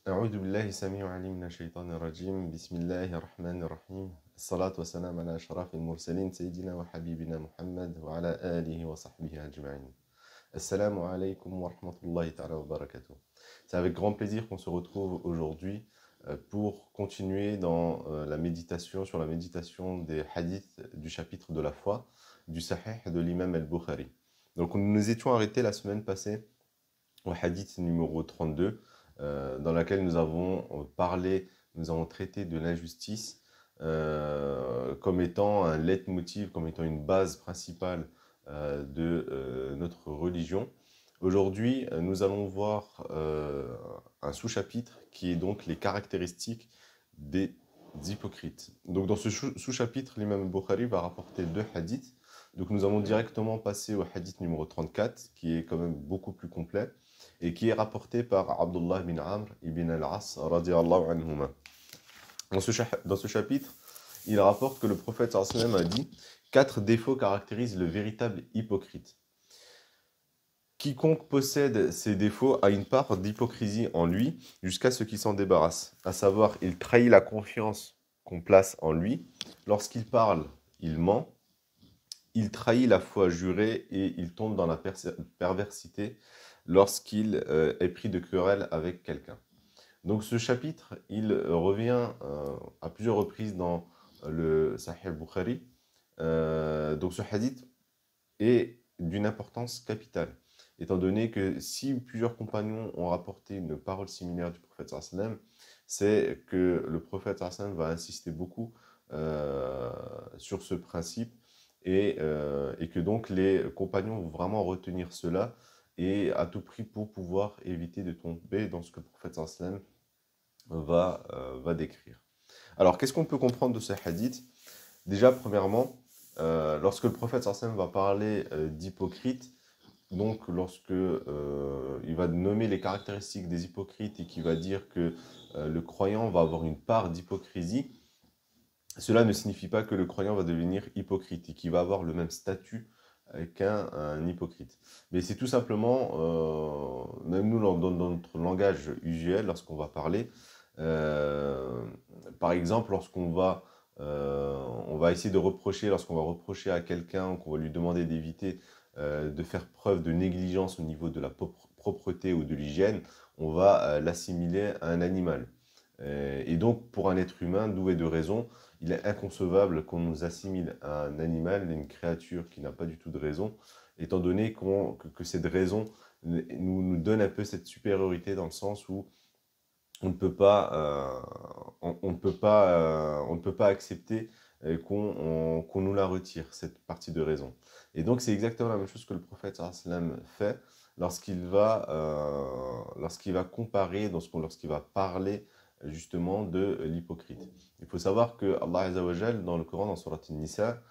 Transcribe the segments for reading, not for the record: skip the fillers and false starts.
أعوذ بالله السميع العليم من الشيطان الرجيم بسم الله الرحمن الرحيم الصلاة والسلام على أشرف المرسلين سيدنا وحبيبنا محمد وعلى آله وصحبه أجمعين. Assalamu alaikum wa rahmatullahi ta'ala wa barakatuh. C'est avec grand plaisir qu'on se retrouve aujourd'hui pour continuer dans la méditation, sur la méditation des hadiths du chapitre de la foi du Sahih de l'imam al-Bukhari. Donc nous nous étions arrêtés la semaine passée au hadith numéro 32, dans laquelle nous avons parlé, nous avons traité de l'injustice comme étant un leitmotiv, comme étant une base principale de notre religion. Aujourd'hui, nous allons voir un sous-chapitre qui est donc les caractéristiques des hypocrites. Donc dans ce sous-chapitre, l'imam Bukhari va rapporter deux hadiths. Donc nous allons directement passer au hadith numéro 34, qui est quand même beaucoup plus complet, et qui est rapporté par Abdullah bin Amr ibn al-As radiyallahu anhuma. Dans ce chapitre, il rapporte que le prophète sallallahu alayhi wa sallam a dit « 4 défauts caractérisent le véritable hypocrite. Quiconque possède ces défauts a une part d'hypocrisie en lui jusqu'à ce qu'il s'en débarrasse. À savoir, il trahit la confiance qu'on place en lui. Lorsqu'il parle, il ment. Il trahit la foi jurée et il tombe dans la perversité lorsqu'il est pris de querelle avec quelqu'un. » Donc ce chapitre, il revient à plusieurs reprises dans le Sahih Bukhari. Donc ce hadith est d'une importance capitale, étant donné que si plusieurs compagnons ont rapporté une parole similaire du prophète sallallahu alayhi wa sallam, c'est que le prophète sallallahu alayhi wa sallam va insister beaucoup sur ce principe et que donc les compagnons vont vraiment retenir cela et à tout prix pour pouvoir éviter de tomber dans ce que le prophète sallallahu alayhi wa sallam va décrire. Alors, qu'est-ce qu'on peut comprendre de ce hadith? Déjà, premièrement, lorsque le prophète sallallahu alayhi wa sallam va parler d'hypocrite, donc lorsque il va nommer les caractéristiques des hypocrites et qu'il va dire que le croyant va avoir une part d'hypocrisie, cela ne signifie pas que le croyant va devenir hypocrite et qu'il va avoir le même statut qu'un hypocrite. Mais c'est tout simplement, même nous dans notre langage usuel, lorsqu'on va parler, par exemple, on va essayer de reprocher, lorsqu'on va reprocher à quelqu'un, qu'on va lui demander d'éviter de faire preuve de négligence au niveau de la propreté ou de l'hygiène, on va l'assimiler à un animal. Et donc, pour un être humain, doué de raison, il est inconcevable qu'on nous assimile à un animal, une créature qui n'a pas du tout de raison, étant donné que cette raison nous donne un peu cette supériorité dans le sens où on ne peut pas, on ne peut pas accepter qu'on nous la retire, cette partie de raison. Et donc, c'est exactement la même chose que le prophète sallallahu alayhi wa sallam fait lorsqu'il va comparer, lorsqu'il va parler justement de l'hypocrite. Il faut savoir que Allah Azza wa Jal, dans le Coran, dans Surat An-Nisa,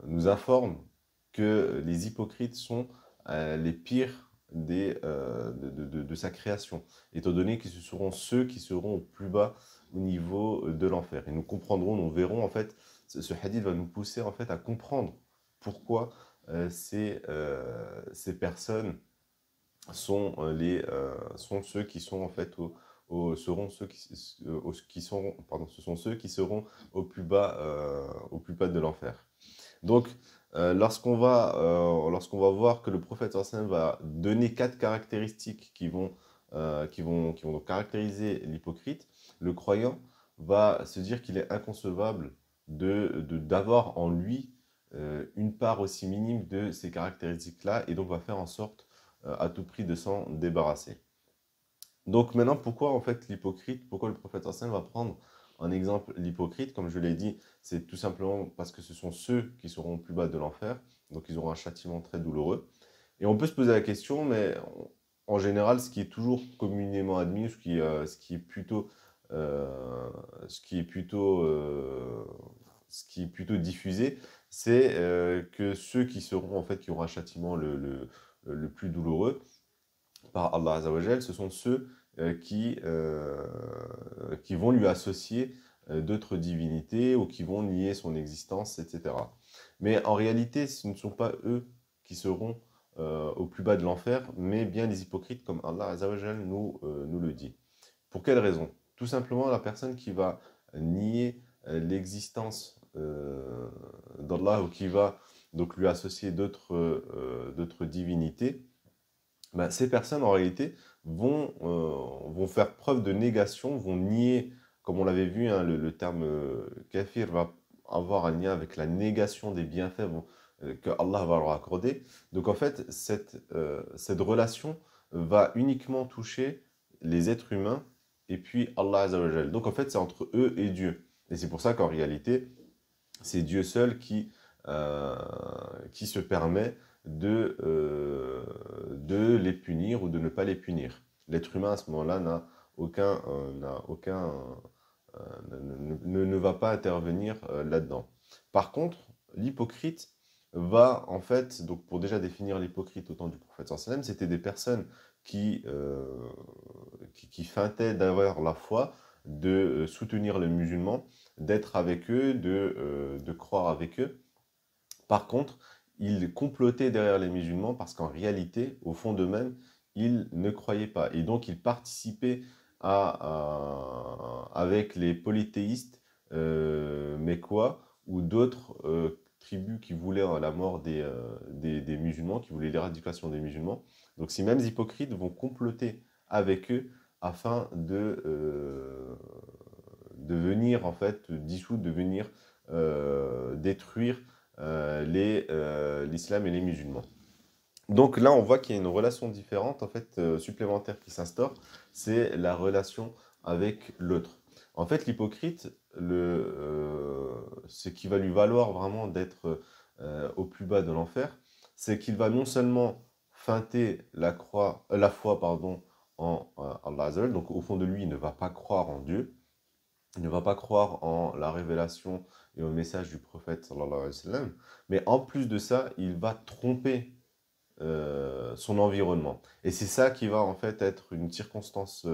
nous informe que les hypocrites sont les pires de sa création, étant donné que ce seront ceux qui seront au plus bas au niveau de l'enfer. Et nous comprendrons, nous verrons en fait, ce hadith va nous pousser en fait à comprendre pourquoi ces personnes sont sont ceux qui sont en fait seront ceux qui sont, pardon, ce sont ceux qui seront au plus bas de l'enfer. Donc, lorsqu'on va voir que le prophète sallallahu alayhi wa sallam va donner 4 caractéristiques qui vont donc caractériser l'hypocrite, le croyant va se dire qu'il est inconcevable d'avoir en lui une part aussi minime de ces caractéristiques-là, et donc va faire en sorte à tout prix de s'en débarrasser. Donc maintenant, pourquoi en fait l'hypocrite, pourquoi le prophète sallallahu alayhi wa sallam va prendre en exemple l'hypocrite? Comme je l'ai dit, c'est tout simplement parce que ce sont ceux qui seront au plus bas de l'enfer, donc ils auront un châtiment très douloureux. Et on peut se poser la question, mais en général, ce qui est toujours communément admis, ce qui est plutôt diffusé, c'est que ceux qui seront en fait qui auront un châtiment le plus douloureux par Allah Azza wa Jal, ce sont ceux qui vont lui associer d'autres divinités ou qui vont nier son existence, etc. Mais en réalité, ce ne sont pas eux qui seront au plus bas de l'enfer, mais bien les hypocrites, comme Allah Azza wa Jal nous le dit. Pour quelle raison? Tout simplement la personne qui va nier l'existence d'Allah ou qui va donc lui associer d'autres divinités, ben, ces personnes en réalité vont faire preuve de négation, vont nier, comme on l'avait vu, hein, le terme kafir va avoir un lien avec la négation des bienfaits que Allah va leur accorder. Donc en fait, cette relation va uniquement toucher les êtres humains et puis Allah Azza wa Jal. Donc en fait, c'est entre eux et Dieu. Et c'est pour ça qu'en réalité, c'est Dieu seul qui se permet de les punir ou de ne pas les punir. L'être humain à ce moment-là ne va pas intervenir là-dedans. Par contre, l'hypocrite va en fait, donc pour déjà définir l'hypocrite au temps du prophète sallam, c'était des personnes qui feintaient d'avoir la foi, de soutenir les musulmans, d'être avec eux, de croire avec eux. Par contre, ils complotaient derrière les musulmans parce qu'en réalité, au fond d'eux-mêmes, ils ne croyaient pas. Et donc, ils participaient avec les polythéistes mécois ou d'autres tribus qui voulaient la mort des musulmans, qui voulaient l'éradication des musulmans. Donc, ces mêmes hypocrites vont comploter avec eux afin de venir, en fait, dissoudre, de venir détruire l'islam et les musulmans. Donc là, on voit qu'il y a une relation différente, en fait, supplémentaire qui s'instaure, c'est la relation avec l'autre. En fait, l'hypocrite, ce qui va lui valoir vraiment d'être au plus bas de l'enfer, c'est qu'il va non seulement feinter la foi pardon, en Allah Azza wa Jal, donc au fond de lui, il ne va pas croire en Dieu, il ne va pas croire en la révélation et au message du prophète sallallahu alayhi wa sallam, mais en plus de ça, il va tromper son environnement. Et c'est ça qui va en fait être une circonstance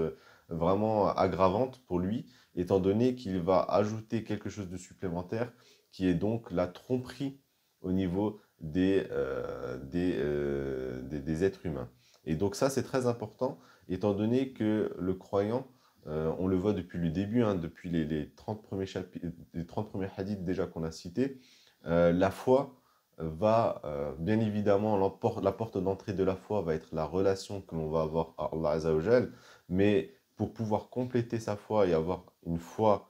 vraiment aggravante pour lui, étant donné qu'il va ajouter quelque chose de supplémentaire, qui est donc la tromperie au niveau des êtres humains. Et donc ça, c'est très important, étant donné que le croyant, on le voit depuis le début, hein, depuis les 30 premiers les 30 premiers hadiths déjà qu'on a cités, la foi va, bien évidemment, la porte d'entrée de la foi va être la relation que l'on va avoir à Allah Azza wa Jal, mais pour pouvoir compléter sa foi et avoir une foi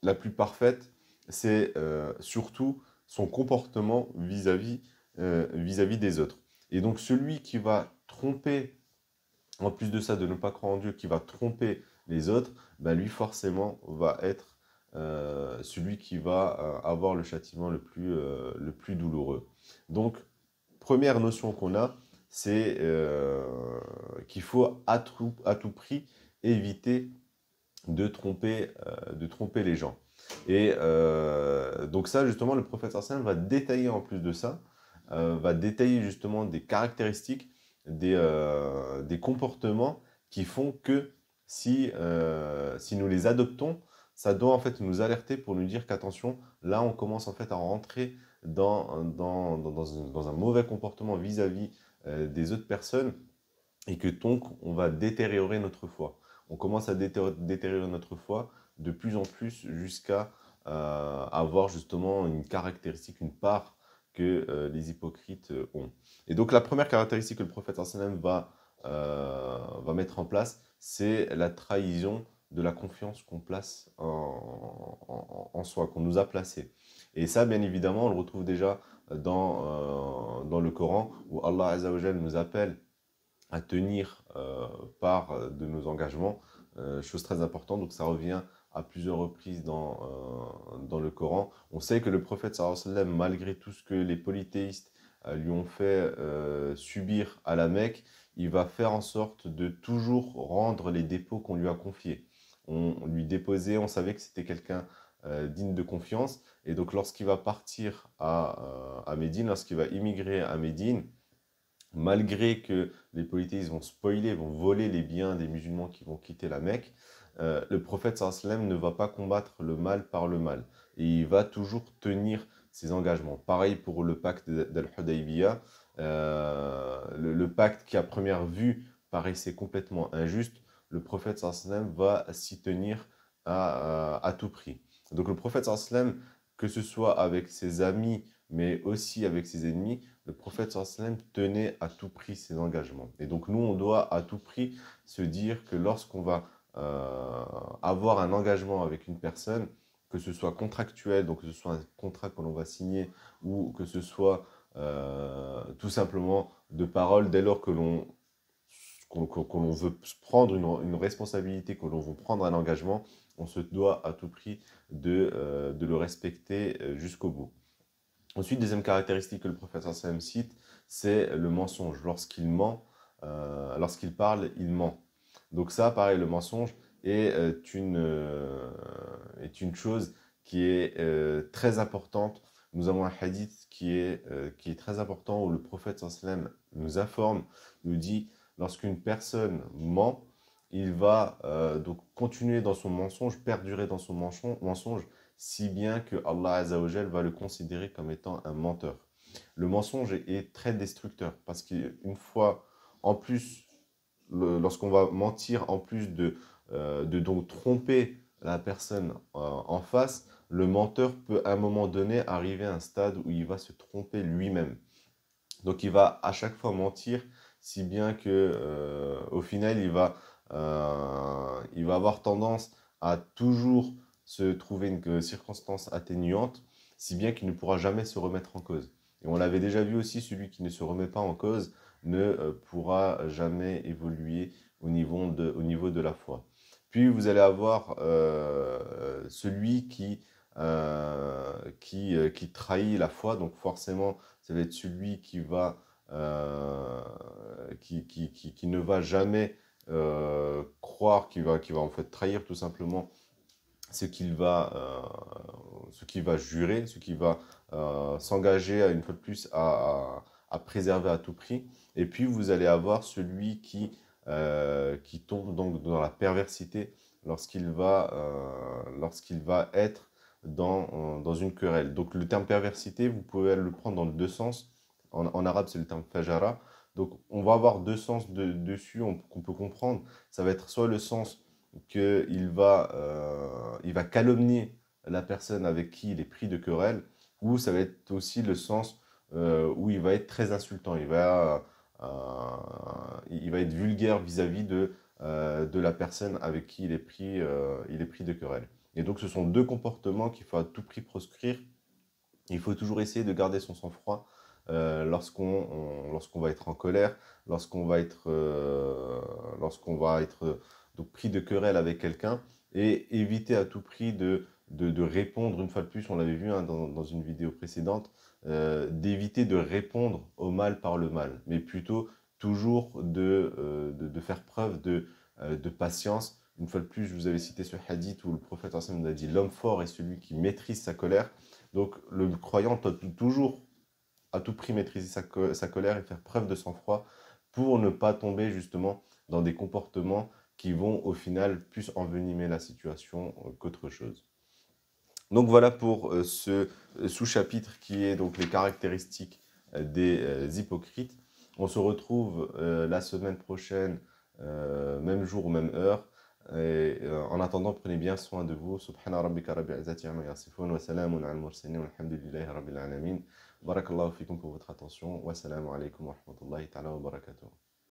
la plus parfaite, c'est surtout son comportement vis-à-vis des autres. Et donc celui qui va tromper, en plus de ça, de ne pas croire en Dieu, qui va tromper les autres, ben lui forcément va être celui qui va avoir le châtiment le plus douloureux. Donc, première notion qu'on a, c'est qu'il faut à tout prix éviter de tromper les gens. Et donc ça, justement, le prophète sallam va détailler en plus de ça, va détailler justement des caractéristiques, des comportements qui font que si nous les adoptons, ça doit en fait nous alerter pour nous dire qu'attention, là on commence en fait à rentrer dans un mauvais comportement vis-à-vis des autres personnes et que donc on va détériorer notre foi. On commence à détériorer notre foi de plus en plus jusqu'à avoir justement une caractéristique, une part que les hypocrites ont. Et donc la première caractéristique que le prophète sallam va mettre en place, c'est la trahison de la confiance qu'on place en soi, qu'on nous a placé. Et ça, bien évidemment, on le retrouve déjà dans le Coran, où Allah Azza wa Jal nous appelle à tenir part de nos engagements, chose très importante. Donc ça revient à plusieurs reprises dans le Coran. On sait que le prophète sallallahu alayhi wa sallam, malgré tout ce que les polythéistes lui ont fait subir à la Mecque, il va faire en sorte de toujours rendre les dépôts qu'on lui a confiés. On lui déposait, on savait que c'était quelqu'un digne de confiance, et donc lorsqu'il va partir à Médine, lorsqu'il va immigrer à Médine, malgré que les polythéistes vont spoiler, vont voler les biens des musulmans qui vont quitter la Mecque, le prophète sallam ne va pas combattre le mal par le mal. Et il va toujours tenir ses engagements. Pareil pour le pacte d'Al-Hudaybiyah. le pacte qui à première vue paraissait complètement injuste, le prophète sallam va s'y tenir à tout prix. Donc le prophète sallam, que ce soit avec ses amis, mais aussi avec ses ennemis, le prophète sallam tenait à tout prix ses engagements. Et donc nous, on doit à tout prix se dire que lorsqu'on va avoir un engagement avec une personne, que ce soit contractuel, donc que ce soit un contrat que l'on va signer, ou que ce soit tout simplement de parole, dès lors que l'on veut prendre une responsabilité, que l'on veut prendre un engagement, on se doit à tout prix de le respecter jusqu'au bout. Ensuite, deuxième caractéristique que le prophète sallam cite, c'est le mensonge. Lorsqu'il ment, lorsqu'il parle, il ment. Donc ça, pareil, le mensonge est une chose qui est très importante. Nous avons un hadith qui est très important où le prophète sallam nous informe, nous dit, lorsqu'une personne ment, il va donc continuer dans son mensonge, perdurer dans son mensonge, si bien que Allah Azza wa Jal va le considérer comme étant un menteur. Le mensonge est très destructeur parce qu'une fois, en plus, lorsqu'on va mentir, en plus de donc tromper la personne en face, le menteur peut à un moment donné arriver à un stade où il va se tromper lui-même. Donc il va à chaque fois mentir, si bien que au final il va avoir tendance à toujours se trouver une circonstance atténuante, si bien qu'il ne pourra jamais se remettre en cause. Et on l'avait déjà vu aussi, celui qui ne se remet pas en cause ne pourra jamais évoluer au niveau de la foi. Puis vous allez avoir celui qui trahit la foi, donc forcément ça va être celui qui ne va jamais croire, qui va en fait trahir tout simplement ce qu'il va jurer, ce qu'il va s'engager une fois de plus à préserver à tout prix. Et puis vous allez avoir celui qui tombe donc dans la perversité lorsqu'il va être dans une querelle. Donc le terme perversité, vous pouvez le prendre dans deux sens. En arabe, c'est le terme fajara. Donc on va avoir deux sens dessus qu'on peut comprendre. Ça va être soit le sens il va calomnier la personne avec qui il est pris de querelle, ou ça va être aussi le sens où il va être très insultant. Il va être vulgaire vis-à-vis de la personne avec qui il est pris de querelle. Et donc ce sont deux comportements qu'il faut à tout prix proscrire. Il faut toujours essayer de garder son sang-froid lorsqu'on va être en colère, lorsqu'on va être donc pris de querelle avec quelqu'un, et éviter à tout prix de répondre, une fois de plus, on l'avait vu hein, dans une vidéo précédente, d'éviter de répondre au mal par le mal, mais plutôt toujours de faire preuve de patience. Une fois de plus, je vous avais cité ce hadith où le prophète nous a dit l'homme fort est celui qui maîtrise sa colère. Donc le croyant doit toujours à tout prix maîtriser sa colère et faire preuve de sang-froid pour ne pas tomber justement dans des comportements qui vont au final plus envenimer la situation qu'autre chose. Donc voilà pour ce sous-chapitre qui est donc les caractéristiques des hypocrites. On se retrouve la semaine prochaine, même jour, même heure. Et en attendant, prenez bien soin de vous. Subhana rabbika rabbil izzati amma yasifun wa salamun al mursalin walhamdulillahi rabbil alamin. Barakallahu fikum pour votre attention. Wassalamu alaikum wa rahmatullahi ta'ala wa barakatuh.